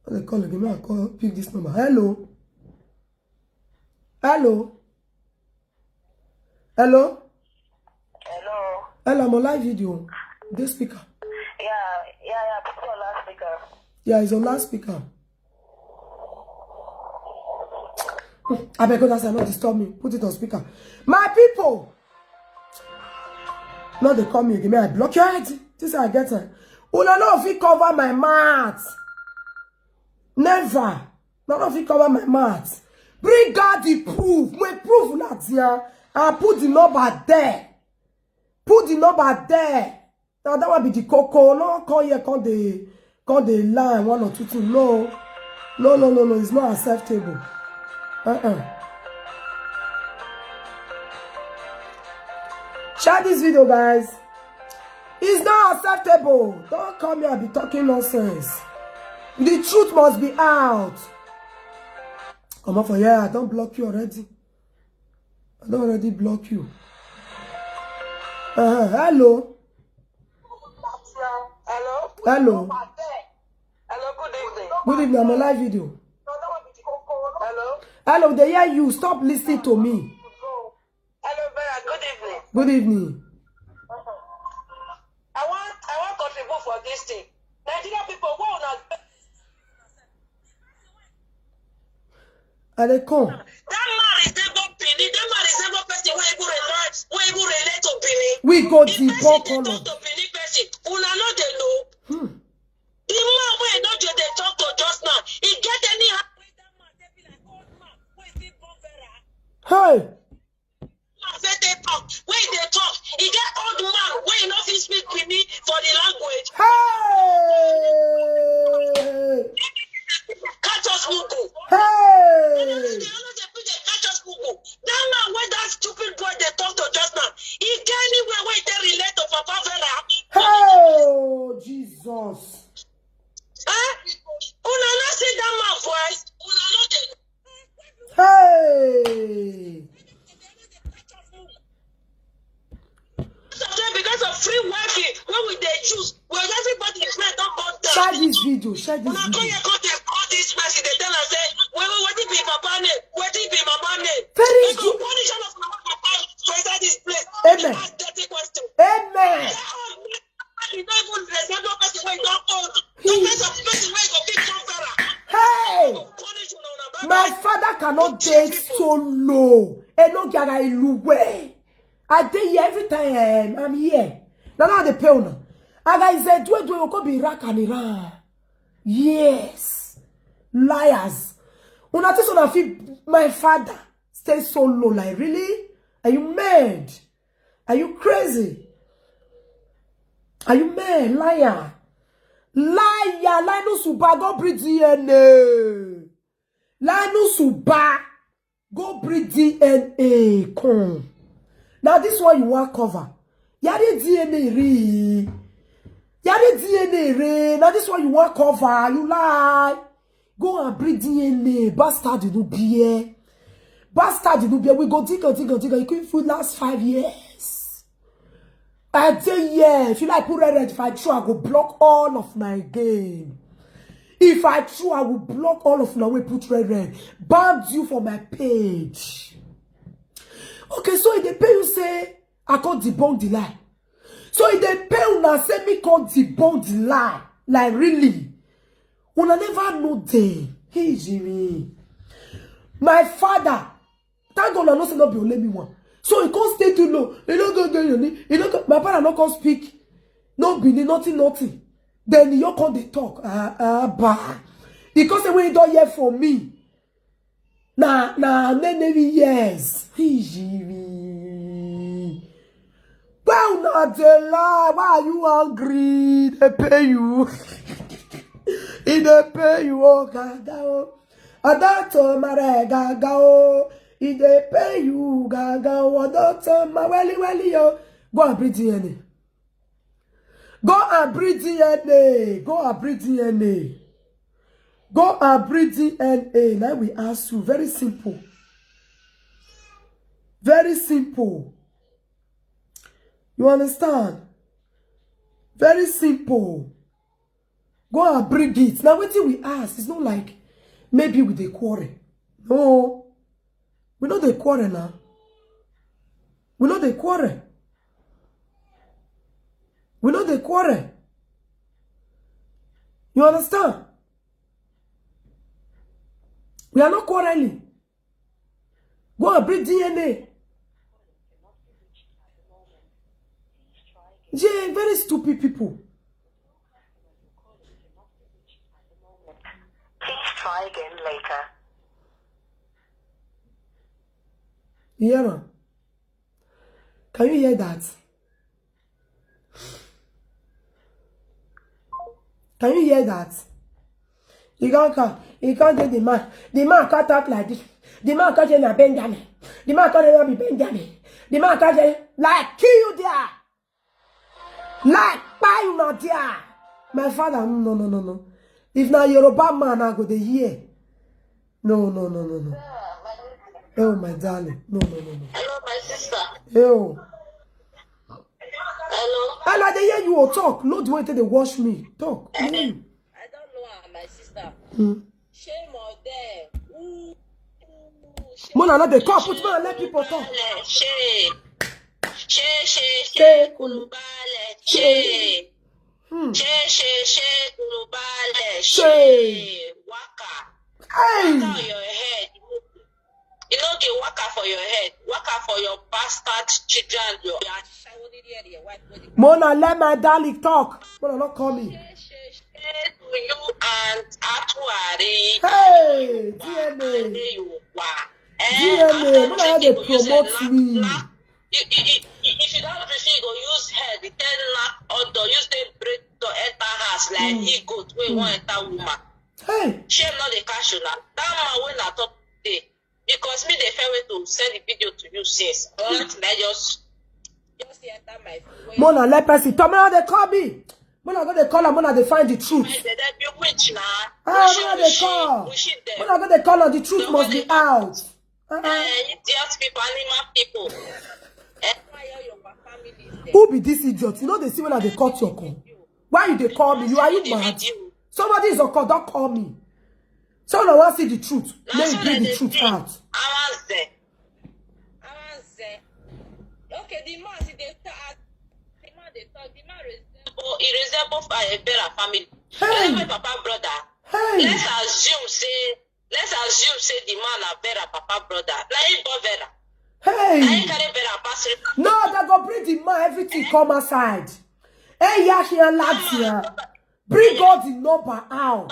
No, they call again. No, I call. Pick this number. Hello. Hello. Hello. Hello, I'm on live video. This speaker. Yeah. Put it on loudspeaker. Yeah, it's on loudspeaker. I beg God, not disturb me. Put it on speaker. My people. No, they call me again. May I block your head? This is how I get it. Una no fit cover my mouth. Never. None of you cover my mouth. Bring God the proof. When proof not here, and put the number there. Put the number there. Now that will be the cocoa. No, come here, come the line, one or two things. No. It's not acceptable. Share this video, guys. It's not acceptable. Don't come here and be talking nonsense. The truth must be out. Come on for here. I don't block you already. I don't already block you. Hello. Hello. Hello, good evening. Good evening. I'm a live video. Hello. Hello, they hear you. Stop listening to me. Hello, Vera. Good evening. Good evening. I want contribute for this thing. Nigerian people, what on And they come. that man is never Benin. That man is never person who able relate to Benin. We go The debunk person all they of. talk to Benin person, una know they know. The man wey know they talk to just now, he get any hand wey that man they be like old man wey fit born Vera. Hey. Say they talk, wey they talk, he get old man wey no fit speak Benin for the language. Hey. Catch us Google. Hey. Catch us Google. That man wey that stupid boy they talk to just now, he get anywhere wey they relate to Papa Vera. Oh, Jesus. Una not see that man voice. Una not dey. Hey. Because of free Wi-Fi, when we they choose, when everybody is met up on that. Share this video. Share this Una come video. here, come they call this person, they tell us say, what did be Papa name? What did be Mama name? Very We go good. punish all of our Papa for inside this place. Amen. They ask dirty question. Amen. You don't even resemble person wey don old. No face of person wey go fit come Vera. Hey. Punish una. My father cannot date so low. Eno gara iluwe. I dey here every time I'm here. Now they pay una. Aga is a do you be rack and Iran. Yes. Liars. Una tell una feel my father stay so low. Like really? Are you mad? Are you crazy? Are you mad? Liar. Liar. Linus Uba go breed DNA. Linus Uba go breed DNA. Come. Now this one you want cover. Yari DNA re. Yari DNA re. Now this one you want cover. You lie. Go and breed DNA. Bastard you no be. Bastard you no be. We go dig. You couldn't food last 5 years. I say yeah. If you like put red, if I true, I go block all of my game. If I true, I will block all of my way. Put red. Banned you for my page. Okay, so if they pay you say I can't debunk the lie. So if they pay you now say me can't debunk the lie. Like really. Una never know them. Hey Jimmy. My father. Thank God I know say not be only me one. So he can't stay too low. He don't go get your knee. My father not can speak. No be nothing. Then you can't they talk. Bah. Because when you don't hear from me. Maybe yes. Well, not the lie. Why are you hungry? They pay you. They pay you. Oh, gaga. Adato mare gaga. They pay you. Gaga. Adato ma welly yo. Go and breathe DNA. Go and breathe DNA. Go and breathe DNA. Go and breathe DNA. Now we ask you. Very simple. Very simple. You understand? Very simple. Go and bring it. Now what we ask? It's not like maybe with the quarrel. No. We know the quarrel now. We know the quarrel. We know the quarrel. You understand? We are not quarreling. Go and bring DNA. Yeah, very stupid people. Please try again later. Yeah. Can you hear that? Can you hear that? He can't get the man. The man can't talk like this. The man can't say Benjamin. The man can't be Benjamin. The man can't say like kill you there. Like buy you not there. My father, no. If na Yoruba man, I go the hear. No. Oh my darling. No. Hello, my sister. Oh. Hello. While I hear you will talk, no the way they wash me. Talk. I don't know her, my sister. Shame on them. Ooh, Mona, not the call. Put me and let people talk. Shame. Waka. Hey. Waka on your head. You know the waka for your head. Waka for your bastard children. Mona, let my darling talk. Mona, not call me. You and Atuari. Hey, DNA. DNA. Mona, they promote me. If you don't receive, you go use head. You tell knock or do use the break to enter house like he goat. We want enter woman. Hey. Shame not the cash you now. That man when I talk today. Because me they fair way to send the video to you since. Until I just enter my phone. Mona, let person talk. Mona, they call me. Mona, go they call her. Mona, they find the truth. They be witch now. Mona, they call. Mona, go they call her. The truth must be out. Idiot people, animal people. Who be this idiot? You know they see when they cut your call. Why you they call me? Are you mad? Somebody is a call. Don't call me. Someone want to see the truth. Let me bring the truth out. I was there. Okay, the man resemble a better family. Hey. My papa brother. Hey. Let's assume say the man a better papa brother. Like he born better. Hey. No, they go bring the man. Everything come aside. Hey, yeah, here, lads here. Bring all the number out.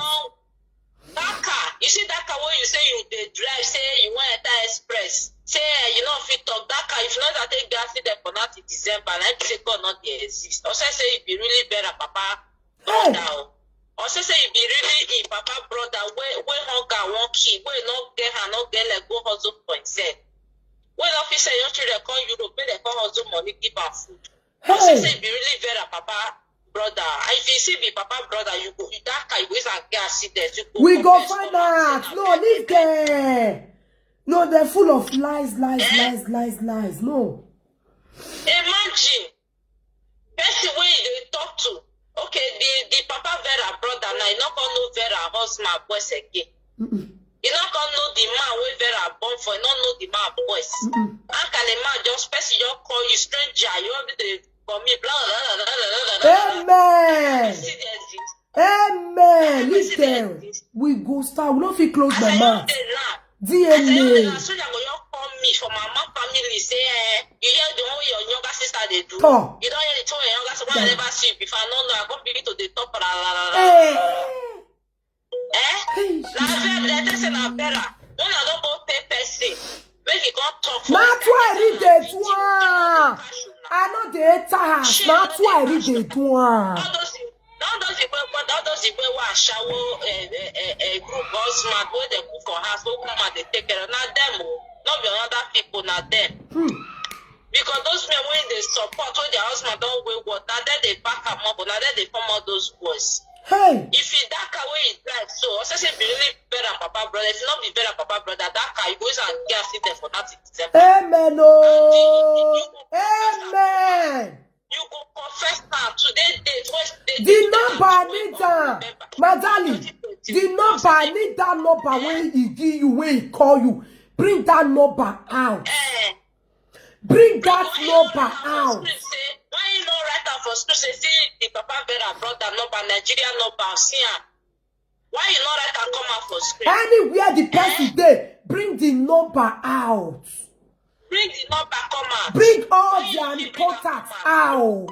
That car, you see that car when you say you they drive, say you want to enter express, say you know fit talk that car. If not, I take gas there for not in December, and I say God not they exist. Also say it be really better, papa brother. Also say it be really in papa brother. Where hunger one key, where not get her, not get like go hustle for himself. When officer your children come Europe, when they come hustle money, give her food. Also say it be really better, papa brother. If you see me, papa brother, you go that car, you go and gas sit there. We go find out. No, leave there. No, they're full of lies. No. Imagine. Person way they talk to. Okay, the papa Vera brother now, you not gonna know Vera husband boys again. You not gonna know the man where Vera born for, you not know the man boys. How can a man just person just call you stranger? You want to for me, blah blah blah blah. Amen. Amen. Listen, we go start. We don't feel close my mouth. DNA. So you go call me for my mom family. Say, you hear the one your younger sister they do. Talk. You don't hear the two younger sister. I never see before. I don't know. I go begin to the top. They say na better. When I don't go pay person, when he gon talk for. That's why I read that one. I know the enter. That's why I read that one. All those people who are shower a group husband where they cook for house, who come and they take care of not them, not the other people, not them. Because those men when they support when their husband don't weigh what, now then they back them up, but now then they form all those boys. Hey. If you that car where you drive, so also say be really better papa brother. If you not be better papa brother, that car you go and gas it there for nothing. Amen. Oh. Amen. You go confess now today date. The number I need Madali. The number I need that number when he give you, when he call you. Bring that number out. Bring that number out. Why you not write out for school? Say the papa better brother number Nigeria number. See why you not write and come out for school? Anywhere the person there, bring the number out. Bring the number come out. Bring all their contacts out.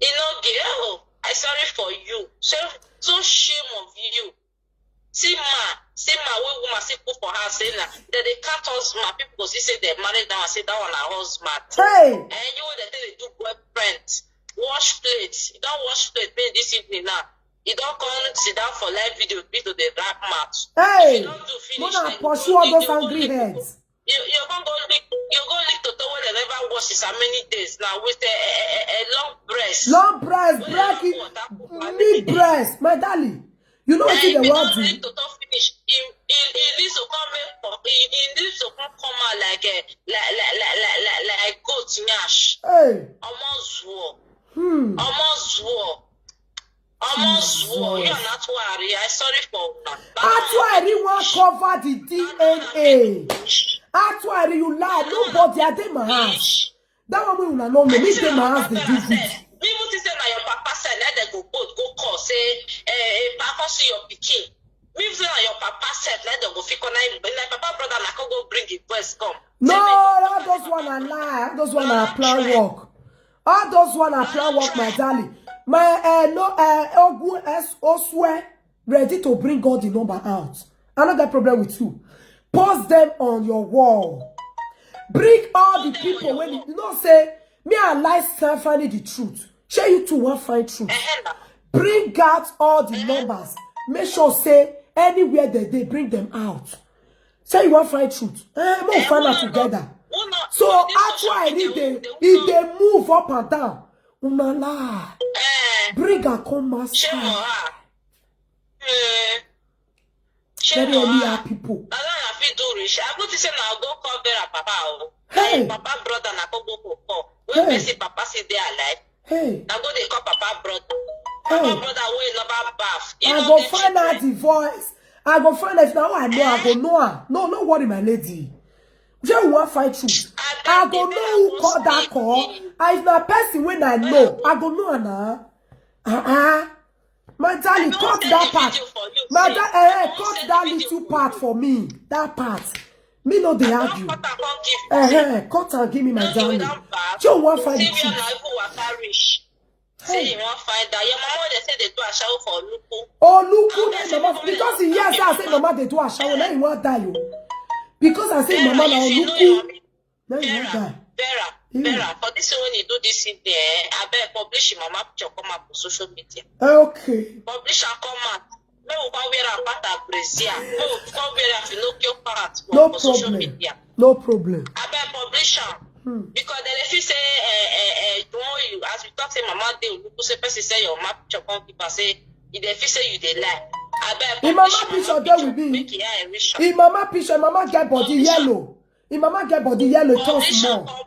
You know, girl, I sorry for you. So shame of you. See ma, we woman see put for her saying that they can't husband. People go see say they married now and say that one a husband. Hey. And you know they do boyfriend. Wash plates. You don't wash plate maybe this evening now. You don't come sit down for live video to the rap match. Hey. You don't do finish. Mona, pursue all those angry heads. You're going to lick to tell they never wash this how many days now with a long breast. Long breast, mid breast. My darling, You know what the If you word don't do? need to talk finish, he needs to come he needs to come out like goat nyash. Hey. Almost war. Hmm. Almost war. Almost war. You're not worried. I'm sorry for that. That's why everyone cover the DNA. That's why you lie. Nobody at them house. That one we will not know. Me them house they do it. Me want to say na your papa said let them go boat go call say papa see your pikin. Me say na your papa said let them go fit connect. Like papa brother na go bring his boys come. No, all those one are lie. All those one are plan work. All those one are plan work, my darling. My Ogun Oswe ready to bring all the number out. I don't got problem with you. Post them on your wall. Bring all the people when you know say me and lifestyle finding the truth. Share you two want find truth. Bring out all the numbers. Make sure say anywhere that they bring them out. Say you want find truth. We'll find out together. So actually if they move up and down, lie. Bring a come outside. Very early people. Hey. Papa brother na go call. When say papa say they alive. Hey. Now go they call papa brother. Papa brother wey number bath. I go find out the voice. I go find out now I know. I go know her. No worry, my lady. You want fight truth. I go know who call that call. If na person when I know, I go know her now. My darling, cut that part. My darling, cut that little part for me. That part. Me no they argue. Cut and give me my darling. You want fight the truth. Say you want find that. Your mama they say they do a shower for Luku. Oh, Luku, mama, because yes, I say mama they do a shower. Now you want die, you. Because I say mama now Luku. Now you want die. Vera, for this when you do this in there, I bet publish your mama picture come up on social media. Okay. Publish and come out. Me will come wear a part of Brazil. Me will come wear a Pinocchio part No for social problem. media. No problem. I bet publish because then if you say you as we talk say mama dey Luku say person say your mama picture come keep and say if you say you dey lie. I bet mama picture there with me. If mama picture, mama get body yellow. If mama get body yellow, turn small.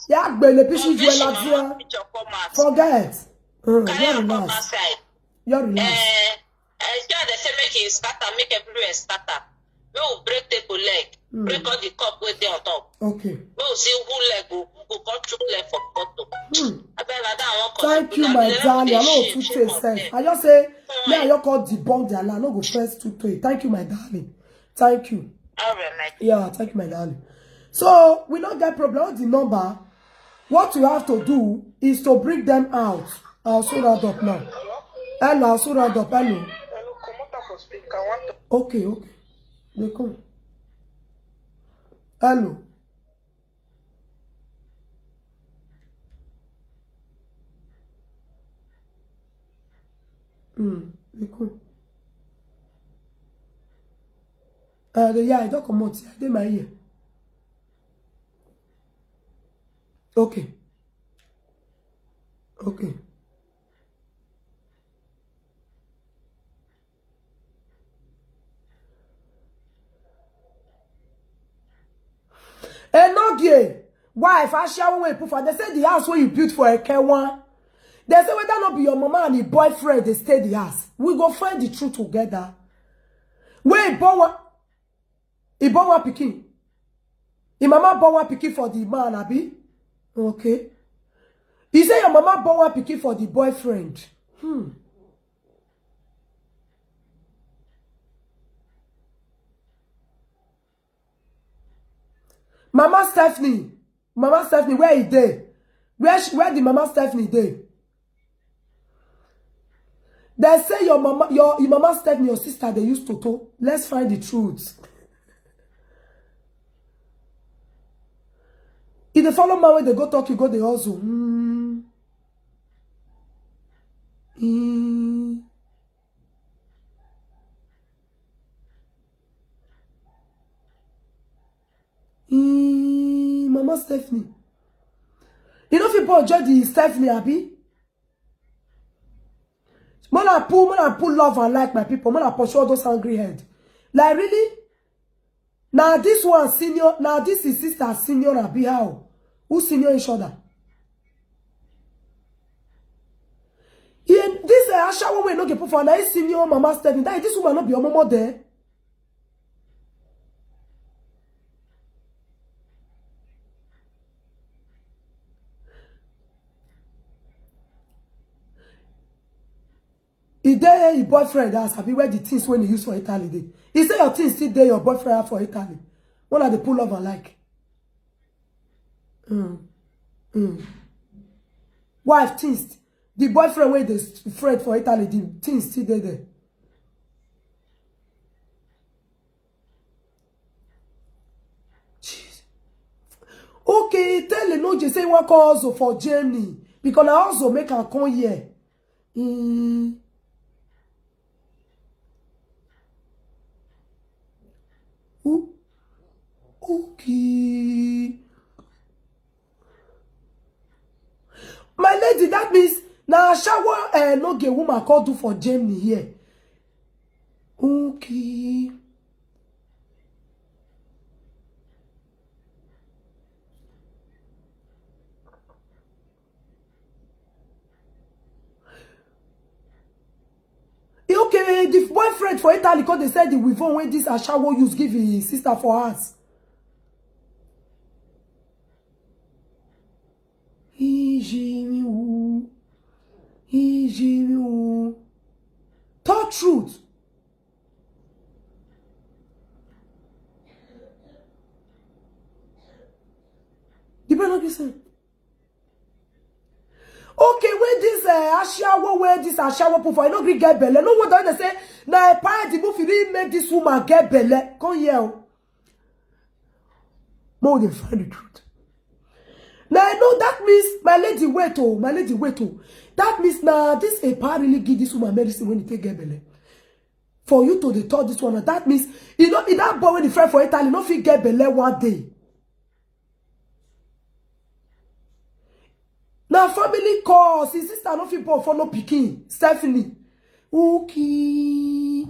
Yeah, but the picture you like forget. You're relaxed. You're relaxed. They say make it scatter, make everywhere scatter. We will break the leg, break all the cup with the on top. Okay. We will see who leg go cut through leg for bottom. Thank you, my darling. I know to say. I just say, me I just call debunk the alarm. I no go first to it. Thank you, my darling. Thank you. All right, yeah, thank you, my darling. So we don't get problem with the number. What you have to do is to bring them out. I'll sort that up now. Hello, I'll sort that up. Hello. Hello, come out for speaker. I want to... Okay. They come. Hello. They come. Yeah, I don't come out. They my ear. Okay. Enogie, wife, I shall wait for. They say the house where you built for a K1. They say whether not be your mama and the boyfriend, they stay the house. We go find the truth together. Where born pikin. Your mama born one pikin for the man, abi? Okay. You say your mama born one pikin for the boyfriend. Mama Stephanie, where is they? Where the Mama Stephanie dey? They say your mama Stephanie, your sister, they used to talk. Let's find the truth. If they follow my way, they go talk, you go they also. Mama Stephanie. You know if people enjoy the Stephanie, Abby? When I pull love and like my people, when I pursue all those angry head. Like really? Now this one senior, now this is sister senior and be how? Who senior each other? This Ashawo will not get put for that senior mama stepping. That this woman not be your mama there. He there your boyfriend has happy where the things when he use for Italy day. He say your things still there your boyfriend have for Italy. What are the pull over like? Wife things. The boyfriend where the friend for Italy, the things still there. Jeez. Okay, tell the no just say what cause for Jenny. Because I also make her come here. Okay. My lady, that means now shower no get woman called do for Jamie here. Okay. Okay, the boyfriend for Italy because they said the weavon when this Ashawo use give his sister for us. Talk truth. The brother be saying. Okay, when this Ashawo, where this Ashawo put for, I no gree get belle. No wonder they say, na a party move really make this woman get belle. Come here. More than find the truth. Now I know that means my lady wait oh, my lady wait oh. That means now this a part really give this woman medicine when you take get belle. For you to the thought this one, that means you know that boy when the friend for Italy no fit get belle one day. Now family calls, his sister no fit born for no pikin, Stephanie. Okay.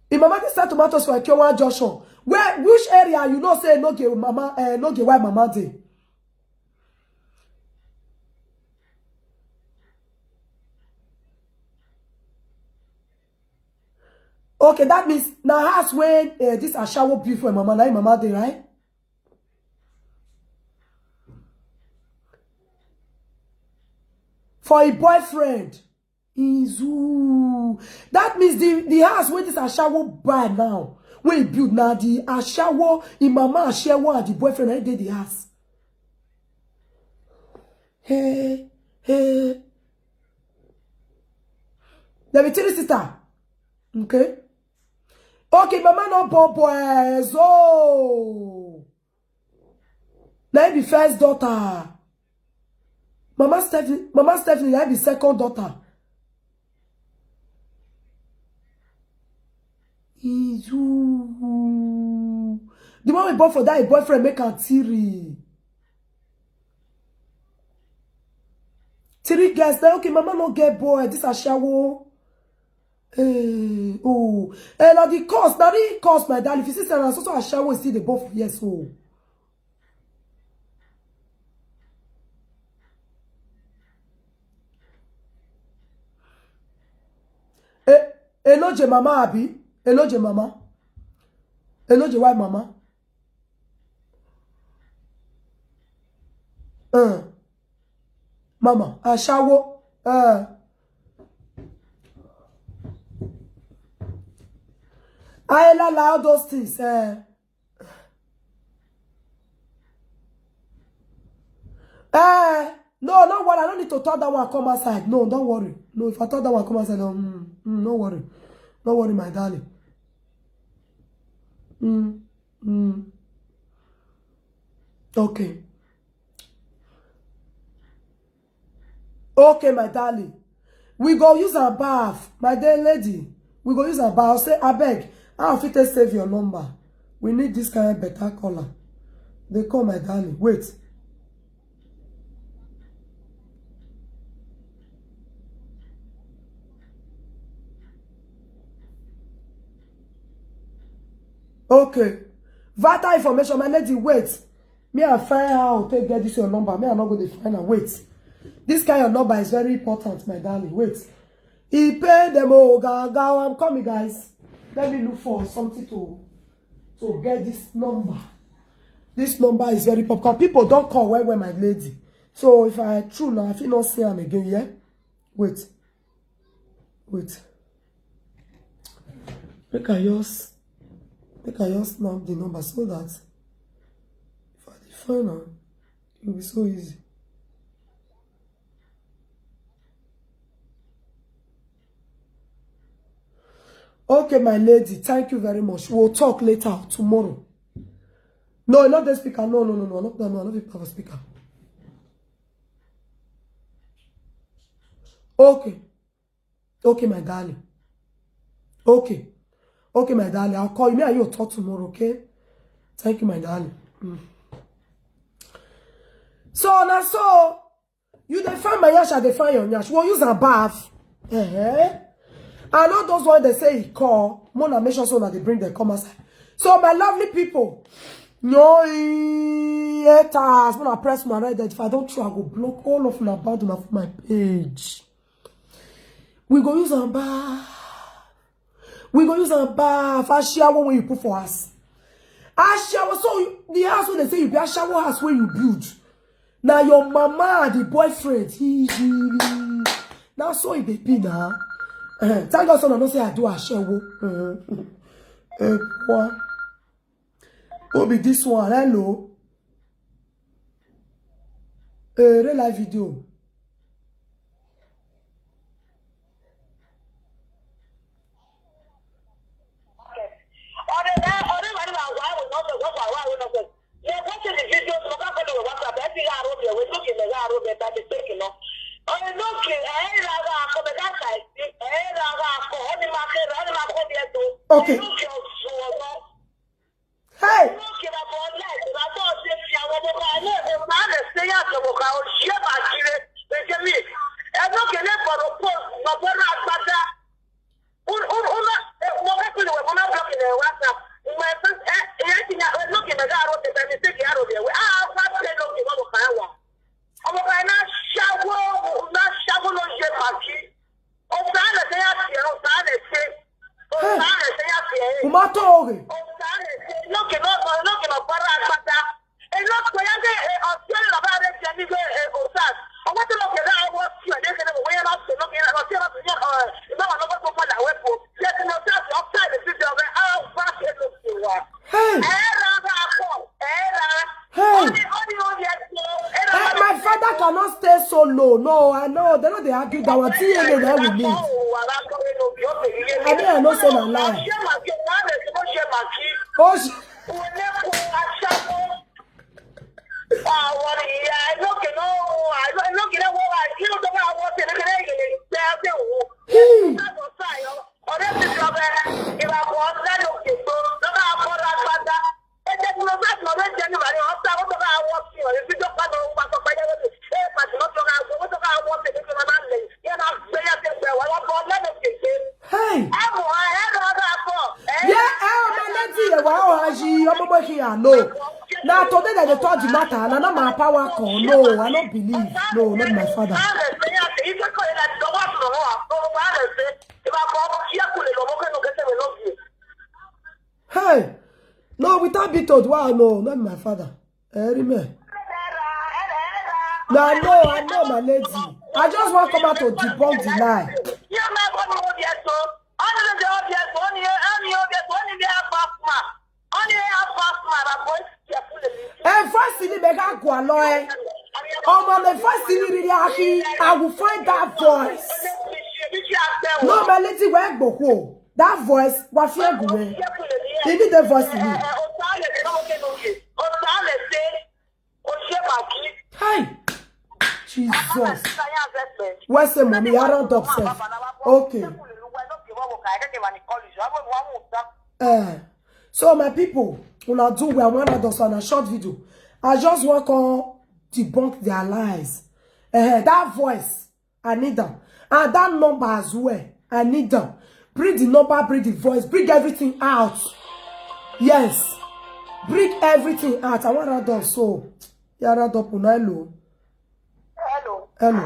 If mama dey sell tomatoes for Ekiowa Junction, which area you know say no get mama, no get why mama dey? Okay, that means now house when this Ashawo build for mama, like mama dey, right? For a boyfriend. That means the house where this Ashawo buy now, where he build now, the Ashawo, in mama Ashawo and the boyfriend, I did the house. Hey. Let me tell you, sister. Okay. Okay, mama no born boys. Oh. Now be first daughter. Mama Stephanie, now be second daughter. The one we bought for that boyfriend make her three girls. Now okay, mama no get boy. This Ashawo. Now the cost. Now the cost, my darling. If you see Sarah, so Ashawo is still the both for yes. Oh. Hello, je mama abi. Hello, je mama. Hello, je white mama. Mama, Ashawo. I allow those things. No, don't worry. I don't need to talk that one come outside. No, don't worry. No, if I thought that one come outside, no worry. Don't worry, my darling. Okay. Okay, my darling. We go use our bath. My dear lady. We go use our bath. Say, I beg. I'll fit to save your number. We need this kind of better color. They call my darling. Wait. Okay. Vital information, my lady, wait. Me I find how to get this your number. Me I'm not going to find her. Wait. This kind of number is very important, my darling. Wait. He paid them all. Go, I'm coming, guys. Let me look for something to get this number. This number is very popular. People don't call when my lady. So if I true now, if you not see them again, yeah? Wait. Wait. Make I just snap the number so that if I define her, it will be so easy. Okay, my lady, thank you very much. We'll talk later tomorrow. No, not the speaker. No, not the speaker. Okay, my darling. Okay, my darling. I'll call you. Me and you'll talk tomorrow, okay? Thank you, my darling. So, now, so, you define my yash, I define your yash. We'll use a bath. I know those ones they say he call. Mona make sure so that they bring their commas. So, my lovely people, no haters. When I press my red, if I don't try, I go block all of them about them off my page. We go use a bath. We go use a bath. I shower when you put for us. I shower. So the house when they say you be a shower house when you build. Now your mama and the boyfriend. Now so it be now. Thank God son don't say I do a shower. What? Oh be this one. Hello. Real live video. Okay. Hey. No, I know. They know they argue that one thing again that we need. I mean, I know say na lie. No. Now today that they told the matter, and I know my power call. No, I don't believe. No, not my father. Hey, no, without be told, wow, no, not my father. Amen. No, I know, my lady. I just want to come out to debunk the lie. I will find that voice. No, my lady, where go? That voice, what you doing? You need the voice to me. Hey, Jesus. Where's the mommy? I don't upset. Okay. So my people, Una do well. One of those on a short video. I just want to debunk their lies. That voice, I need them. And that number as well, I need them. Bring the number, bring the voice, bring everything out. Yes. Bring everything out. I want to do so. Hello. Hello. Hello.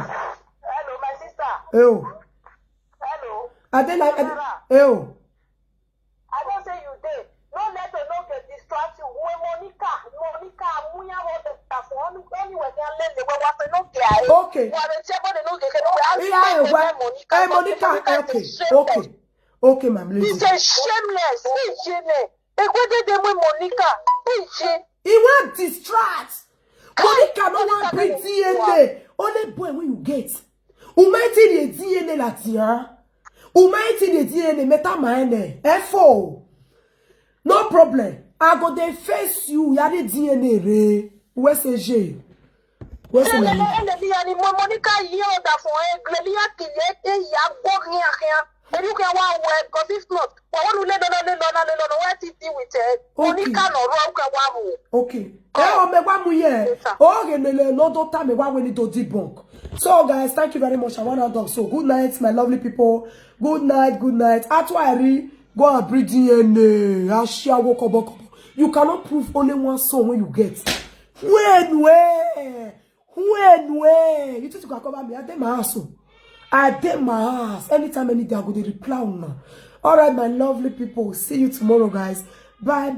Hello, my sister. Hello. Hello. I didn't like. Sarah. Hello. I don't say you did. No let her no get distract you. When Monica, Munya was the phone. Anyway, they are letting the way no get. Okay. Hey, Monica. Okay, ma'am. He's a shameless. He's Monica. He want distract. Monica no want bring DNA. Only boy when you get. Umaiti the DNA latia. Umaiti the DNA meta mine. F4. No problem. I go dey face you. Ya the DNA re. Where's the J? Where's the name? Monica here that for a Glelia Kilete ya boring here. And you can one word, because if not, I want to let what it with it. Monica no wrong. Okay. So guys, thank you very much. I want to dog. So good night, my lovely people. Good night. After I read, go and breathe DNA. You cannot prove only one song when you get. When? You think you can cover me? I did my ass. Anytime, any day, I go to reply now. All right, my lovely people. See you tomorrow, guys. Bye.